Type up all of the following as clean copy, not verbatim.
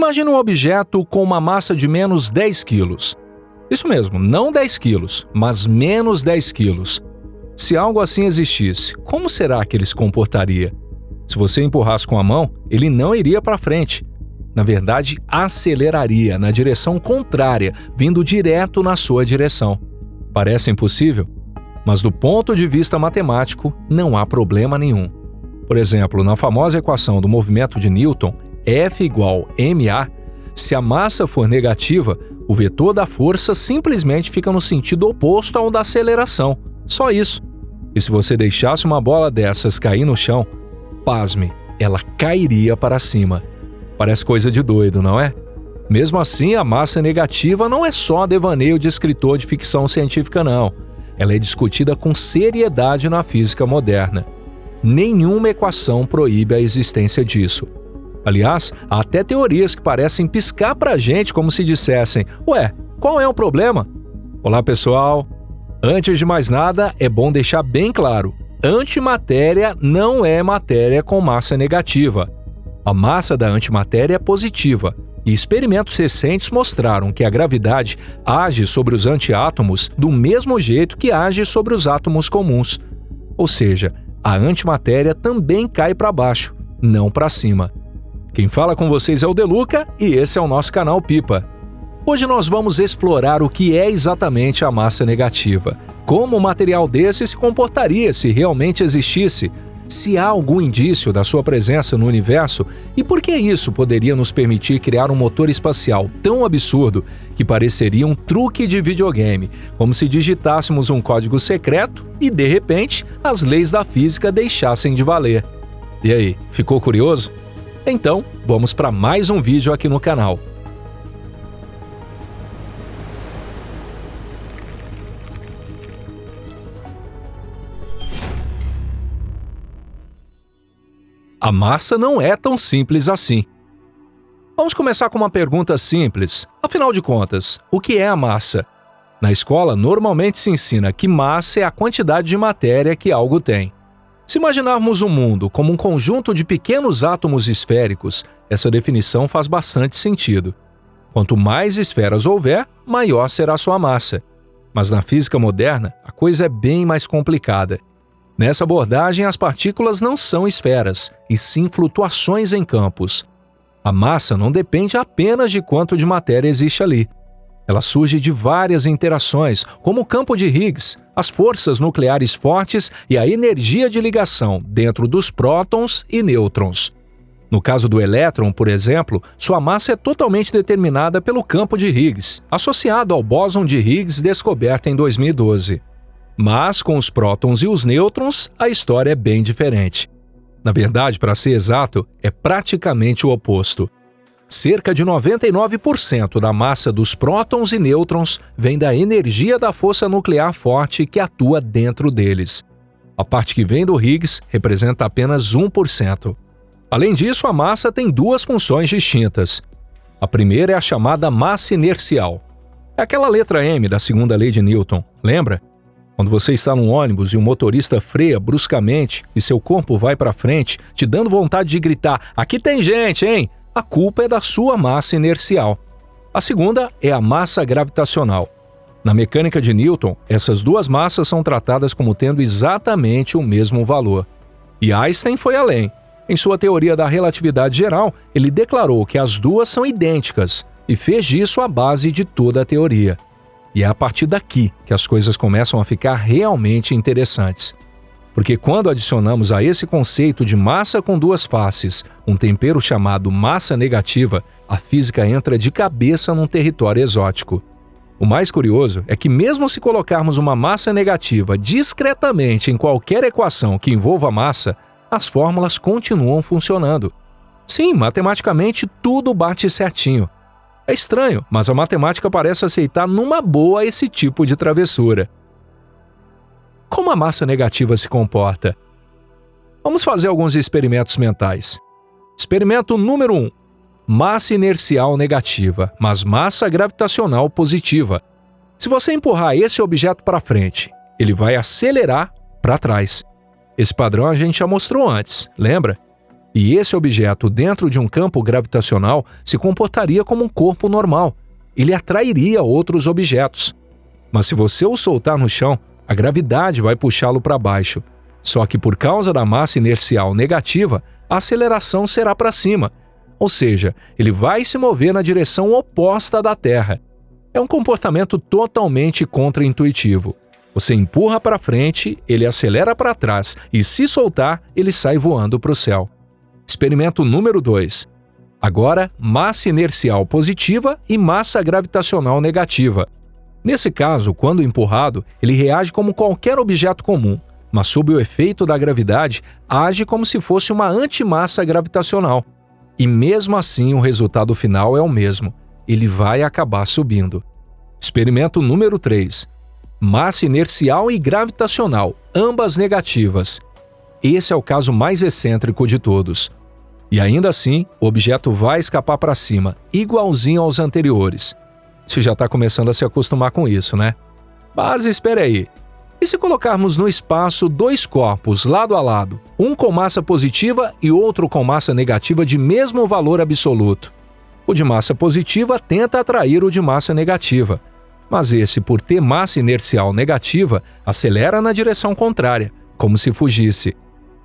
Imagine um objeto com uma massa de menos 10 quilos. Isso mesmo, não 10 quilos, mas menos 10 quilos. Se algo assim existisse, como será que ele se comportaria? Se você empurrasse com a mão, ele não iria para frente. Na verdade, aceleraria na direção contrária, vindo direto na sua direção. Parece impossível? Mas do ponto de vista matemático, não há problema nenhum. Por exemplo, na famosa equação do movimento de Newton, F igual ma, se a massa for negativa, o vetor da força simplesmente fica no sentido oposto ao da aceleração. Só isso. E se você deixasse uma bola dessas cair no chão, pasme, ela cairia para cima. Parece coisa de doido, não é? Mesmo assim, a massa negativa não é só devaneio de escritor de ficção científica, não. Ela é discutida com seriedade na física moderna. Nenhuma equação proíbe a existência disso. Aliás, há até teorias que parecem piscar pra gente como se dissessem: ué, qual é o problema? Olá, pessoal! Antes de mais nada, é bom deixar bem claro: antimatéria não é matéria com massa negativa. A massa da antimatéria é positiva, e experimentos recentes mostraram que a gravidade age sobre os antiátomos do mesmo jeito que age sobre os átomos comuns. Ou seja, a antimatéria também cai para baixo, não para cima. Quem fala com vocês é o Deluca e esse é o nosso canal Pipa. Hoje nós vamos explorar o que é exatamente a massa negativa, como um material desse se comportaria se realmente existisse, se há algum indício da sua presença no universo e por que isso poderia nos permitir criar um motor espacial tão absurdo que pareceria um truque de videogame, como se digitássemos um código secreto e, de repente, as leis da física deixassem de valer. E aí, ficou curioso? Então, vamos para mais um vídeo aqui no canal. A massa não é tão simples assim. Vamos começar com uma pergunta simples. Afinal de contas, o que é a massa? Na escola, normalmente se ensina que massa é a quantidade de matéria que algo tem. Se imaginarmos o mundo como um conjunto de pequenos átomos esféricos, essa definição faz bastante sentido. Quanto mais esferas houver, maior será sua massa. Mas na física moderna, a coisa é bem mais complicada. Nessa abordagem, as partículas não são esferas, e sim flutuações em campos. A massa não depende apenas de quanto de matéria existe ali. Ela surge de várias interações, como o campo de Higgs, as forças nucleares fortes e a energia de ligação dentro dos prótons e nêutrons. No caso do elétron, por exemplo, sua massa é totalmente determinada pelo campo de Higgs, associado ao bóson de Higgs descoberto em 2012. Mas, com os prótons e os nêutrons, a história é bem diferente. Na verdade, para ser exato, é praticamente o oposto. Cerca de 99% da massa dos prótons e nêutrons vem da energia da força nuclear forte que atua dentro deles. A parte que vem do Higgs representa apenas 1%. Além disso, a massa tem duas funções distintas. A primeira é a chamada massa inercial. É aquela letra M da segunda lei de Newton, lembra? Quando você está num ônibus e o motorista freia bruscamente e seu corpo vai para frente, te dando vontade de gritar: "Aqui tem gente, hein?", a culpa é da sua massa inercial. A segunda é a massa gravitacional. Na mecânica de Newton, essas duas massas são tratadas como tendo exatamente o mesmo valor. E Einstein foi além. Em sua teoria da relatividade geral, ele declarou que as duas são idênticas e fez disso a base de toda a teoria. E é a partir daqui que as coisas começam a ficar realmente interessantes. Porque quando adicionamos a esse conceito de massa com duas faces um tempero chamado massa negativa, a física entra de cabeça num território exótico. O mais curioso é que mesmo se colocarmos uma massa negativa discretamente em qualquer equação que envolva massa, as fórmulas continuam funcionando. Sim, matematicamente tudo bate certinho. É estranho, mas a matemática parece aceitar numa boa esse tipo de travessura. Como a massa negativa se comporta? Vamos fazer alguns experimentos mentais. Experimento número 1. Massa inercial negativa, mas massa gravitacional positiva. Se você empurrar esse objeto para frente, ele vai acelerar para trás. Esse padrão a gente já mostrou antes, lembra? E esse objeto dentro de um campo gravitacional se comportaria como um corpo normal. Ele atrairia outros objetos. Mas se você o soltar no chão, a gravidade vai puxá-lo para baixo. Só que por causa da massa inercial negativa, a aceleração será para cima. Ou seja, ele vai se mover na direção oposta da Terra. É um comportamento totalmente contraintuitivo. Você empurra para frente, ele acelera para trás e, se soltar, ele sai voando para o céu. Experimento número 2. Agora, massa inercial positiva e massa gravitacional negativa. Nesse caso, quando empurrado, ele reage como qualquer objeto comum, mas sob o efeito da gravidade, age como se fosse uma antimassa gravitacional. E mesmo assim, o resultado final é o mesmo. Ele vai acabar subindo. Experimento número 3. Massa inercial e gravitacional, ambas negativas. Esse é o caso mais excêntrico de todos. E ainda assim, o objeto vai escapar para cima, igualzinho aos anteriores. Você já está começando a se acostumar com isso, né? Mas espere aí. E se colocarmos no espaço dois corpos lado a lado, um com massa positiva e outro com massa negativa de mesmo valor absoluto? O de massa positiva tenta atrair o de massa negativa, mas esse, por ter massa inercial negativa, acelera na direção contrária, como se fugisse.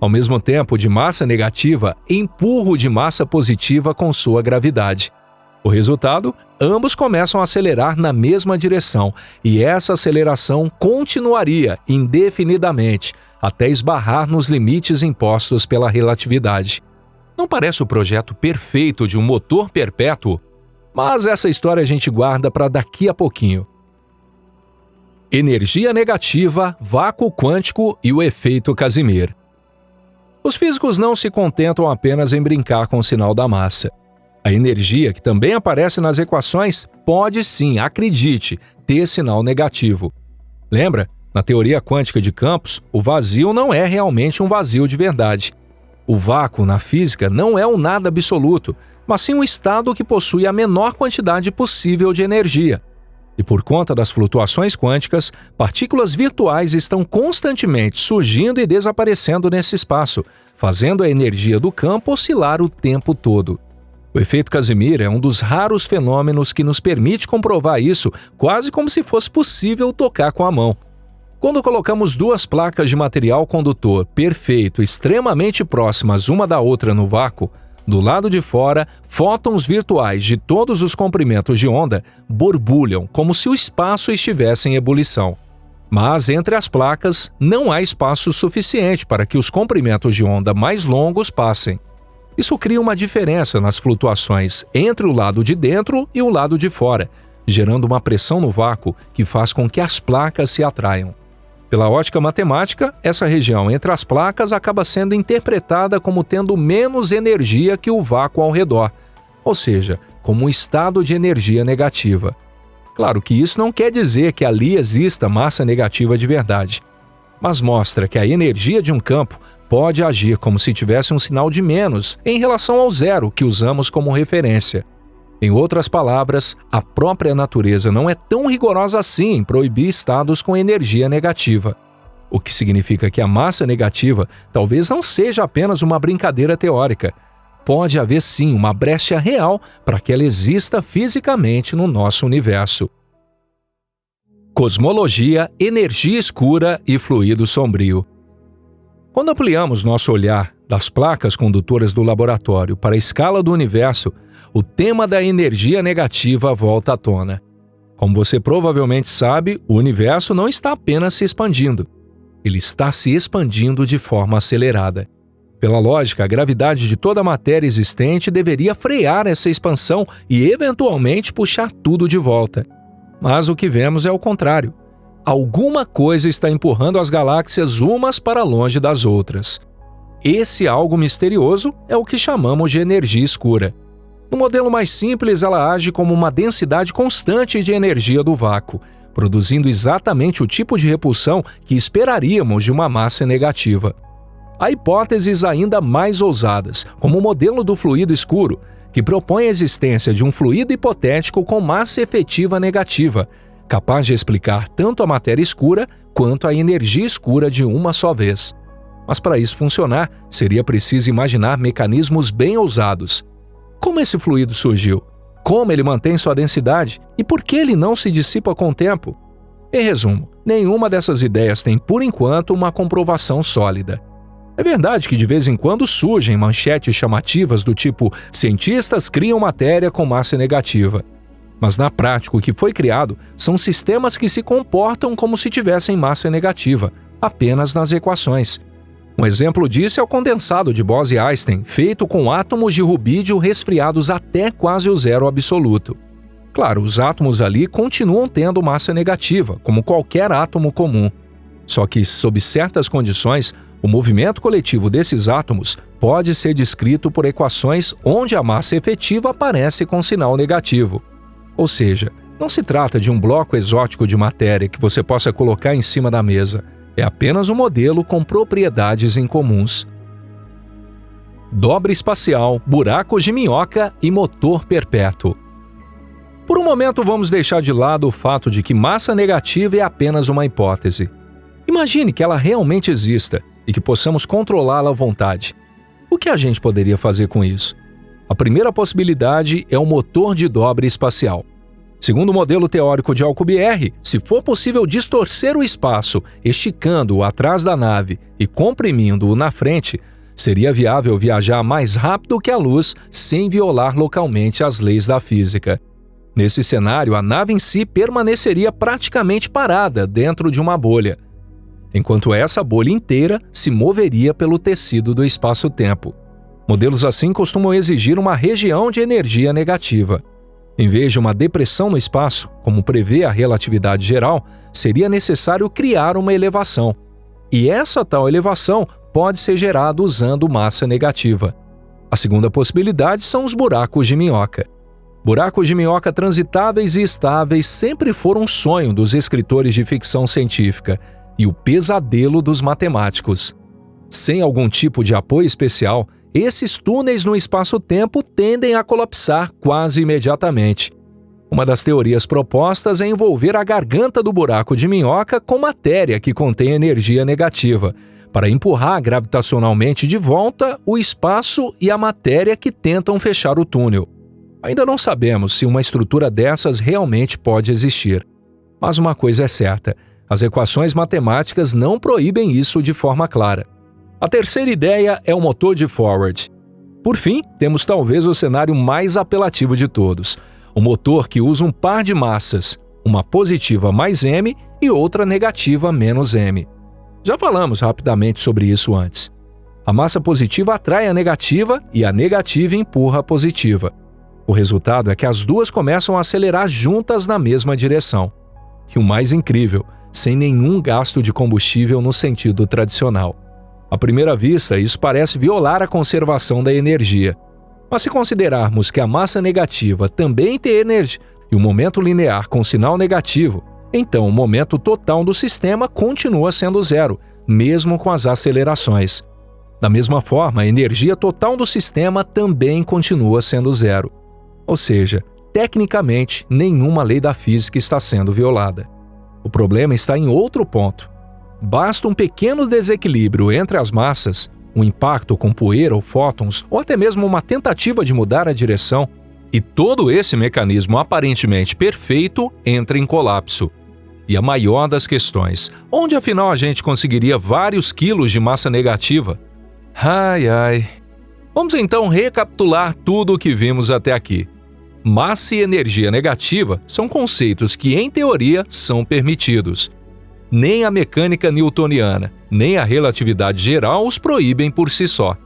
Ao mesmo tempo, o de massa negativa empurra o de massa positiva com sua gravidade. O resultado? Ambos começam a acelerar na mesma direção, e essa aceleração continuaria indefinidamente, até esbarrar nos limites impostos pela relatividade. Não parece o projeto perfeito de um motor perpétuo? Mas essa história a gente guarda para daqui a pouquinho. Energia negativa, vácuo quântico e o efeito Casimir. Os físicos não se contentam apenas em brincar com o sinal da massa. A energia, que também aparece nas equações, pode sim, acredite, ter sinal negativo. Lembra? Na teoria quântica de campos, o vazio não é realmente um vazio de verdade. O vácuo, na física, não é um nada absoluto, mas sim um estado que possui a menor quantidade possível de energia. E por conta das flutuações quânticas, partículas virtuais estão constantemente surgindo e desaparecendo nesse espaço, fazendo a energia do campo oscilar o tempo todo. O efeito Casimir é um dos raros fenômenos que nos permite comprovar isso quase como se fosse possível tocar com a mão. Quando colocamos duas placas de material condutor perfeito extremamente próximas uma da outra no vácuo, do lado de fora, fótons virtuais de todos os comprimentos de onda borbulham como se o espaço estivesse em ebulição. Mas entre as placas não há espaço suficiente para que os comprimentos de onda mais longos passem. Isso cria uma diferença nas flutuações entre o lado de dentro e o lado de fora, gerando uma pressão no vácuo que faz com que as placas se atraiam. Pela ótica matemática, essa região entre as placas acaba sendo interpretada como tendo menos energia que o vácuo ao redor, ou seja, como um estado de energia negativa. Claro que isso não quer dizer que ali exista massa negativa de verdade, mas mostra que a energia de um campo pode agir como se tivesse um sinal de menos em relação ao zero que usamos como referência. Em outras palavras, a própria natureza não é tão rigorosa assim em proibir estados com energia negativa. O que significa que a massa negativa talvez não seja apenas uma brincadeira teórica. Pode haver sim uma brecha real para que ela exista fisicamente no nosso universo. Cosmologia, energia escura e fluido sombrio. Quando ampliamos nosso olhar das placas condutoras do laboratório para a escala do universo, o tema da energia negativa volta à tona. Como você provavelmente sabe, o universo não está apenas se expandindo. Ele está se expandindo de forma acelerada. Pela lógica, a gravidade de toda a matéria existente deveria frear essa expansão e, eventualmente, puxar tudo de volta. Mas o que vemos é o contrário. Alguma coisa está empurrando as galáxias umas para longe das outras. Esse algo misterioso é o que chamamos de energia escura. No modelo mais simples, ela age como uma densidade constante de energia do vácuo, produzindo exatamente o tipo de repulsão que esperaríamos de uma massa negativa. Há hipóteses ainda mais ousadas, como o modelo do fluido escuro, que propõe a existência de um fluido hipotético com massa efetiva negativa, capaz de explicar tanto a matéria escura quanto a energia escura de uma só vez. Mas para isso funcionar, seria preciso imaginar mecanismos bem ousados. Como esse fluido surgiu? Como ele mantém sua densidade? E por que ele não se dissipa com o tempo? Em resumo, nenhuma dessas ideias tem, por enquanto, uma comprovação sólida. É verdade que de vez em quando surgem manchetes chamativas do tipo «Cientistas criam matéria com massa negativa». Mas na prática o que foi criado são sistemas que se comportam como se tivessem massa negativa, apenas nas equações. Um exemplo disso é o condensado de Bose-Einstein, feito com átomos de rubídio resfriados até quase o zero absoluto. Claro, os átomos ali continuam tendo massa negativa, como qualquer átomo comum. Só que, sob certas condições, o movimento coletivo desses átomos pode ser descrito por equações onde a massa efetiva aparece com sinal negativo. Ou seja, não se trata de um bloco exótico de matéria que você possa colocar em cima da mesa. É apenas um modelo com propriedades incomuns. Dobra espacial, buracos de minhoca e motor perpétuo. Por um momento vamos deixar de lado o fato de que massa negativa é apenas uma hipótese. Imagine que ela realmente exista e que possamos controlá-la à vontade. O que a gente poderia fazer com isso? A primeira possibilidade é o motor de dobra espacial. Segundo o modelo teórico de Alcubierre, se for possível distorcer o espaço, esticando-o atrás da nave e comprimindo-o na frente, seria viável viajar mais rápido que a luz sem violar localmente as leis da física. Nesse cenário, a nave em si permaneceria praticamente parada dentro de uma bolha, enquanto essa bolha inteira se moveria pelo tecido do espaço-tempo. Modelos assim costumam exigir uma região de energia negativa. Em vez de uma depressão no espaço, como prevê a relatividade geral, seria necessário criar uma elevação. E essa tal elevação pode ser gerada usando massa negativa. A segunda possibilidade são os buracos de minhoca. Buracos de minhoca transitáveis e estáveis sempre foram um sonho dos escritores de ficção científica e o pesadelo dos matemáticos. Sem algum tipo de apoio especial, esses túneis no espaço-tempo tendem a colapsar quase imediatamente. Uma das teorias propostas é envolver a garganta do buraco de minhoca com matéria que contém energia negativa, para empurrar gravitacionalmente de volta o espaço e a matéria que tentam fechar o túnel. Ainda não sabemos se uma estrutura dessas realmente pode existir. Mas uma coisa é certa, as equações matemáticas não proíbem isso de forma clara. A terceira ideia é o motor de Forward. Por fim, temos talvez o cenário mais apelativo de todos, o motor que usa um par de massas, uma positiva mais m e outra negativa menos m. Já falamos rapidamente sobre isso antes. A massa positiva atrai a negativa e a negativa empurra a positiva. O resultado é que as duas começam a acelerar juntas na mesma direção. E o mais incrível, sem nenhum gasto de combustível no sentido tradicional. À primeira vista, isso parece violar a conservação da energia. Mas se considerarmos que a massa negativa também tem energia e o momento linear com sinal negativo, então o momento total do sistema continua sendo zero, mesmo com as acelerações. Da mesma forma, a energia total do sistema também continua sendo zero. Ou seja, tecnicamente, nenhuma lei da física está sendo violada. O problema está em outro ponto. Basta um pequeno desequilíbrio entre as massas, um impacto com poeira ou fótons, ou até mesmo uma tentativa de mudar a direção, e todo esse mecanismo aparentemente perfeito entra em colapso. E a maior das questões, onde afinal a gente conseguiria vários quilos de massa negativa? Ai, ai. Vamos então recapitular tudo o que vimos até aqui. Massa e energia negativa são conceitos que, em teoria, são permitidos. Nem a mecânica newtoniana, nem a relatividade geral os proíbem por si só.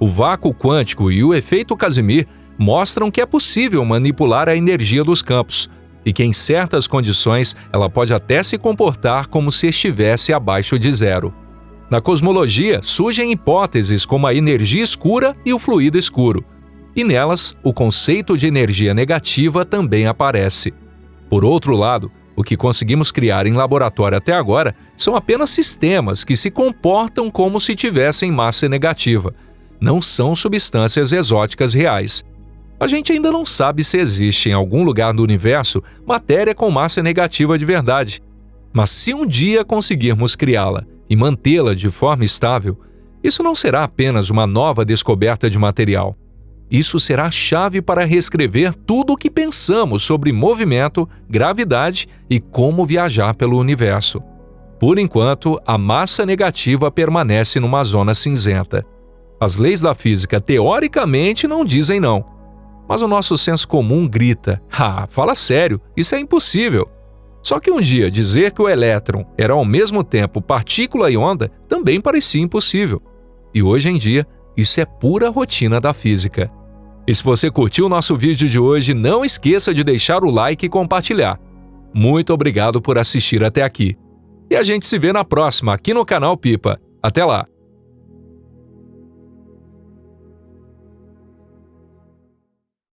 O vácuo quântico e o efeito Casimir mostram que é possível manipular a energia dos campos e que, em certas condições, ela pode até se comportar como se estivesse abaixo de zero. Na cosmologia, surgem hipóteses como a energia escura e o fluido escuro, e nelas, o conceito de energia negativa também aparece. Por outro lado, o que conseguimos criar em laboratório até agora são apenas sistemas que se comportam como se tivessem massa negativa. Não são substâncias exóticas reais. A gente ainda não sabe se existe em algum lugar do universo matéria com massa negativa de verdade. Mas se um dia conseguirmos criá-la e mantê-la de forma estável, Isso não será apenas uma nova descoberta de material. Isso será a chave para reescrever tudo o que pensamos sobre movimento, gravidade e como viajar pelo universo. Por enquanto, a massa negativa permanece numa zona cinzenta. As leis da física teoricamente não dizem não. Mas o nosso senso comum grita: fala sério, isso é impossível. Só que um dia dizer que o elétron era ao mesmo tempo partícula e onda também parecia impossível. E hoje em dia, isso é pura rotina da física. E se você curtiu o nosso vídeo de hoje, não esqueça de deixar o like e compartilhar. Muito obrigado por assistir até aqui. E a gente se vê na próxima aqui no canal Pipa. Até lá!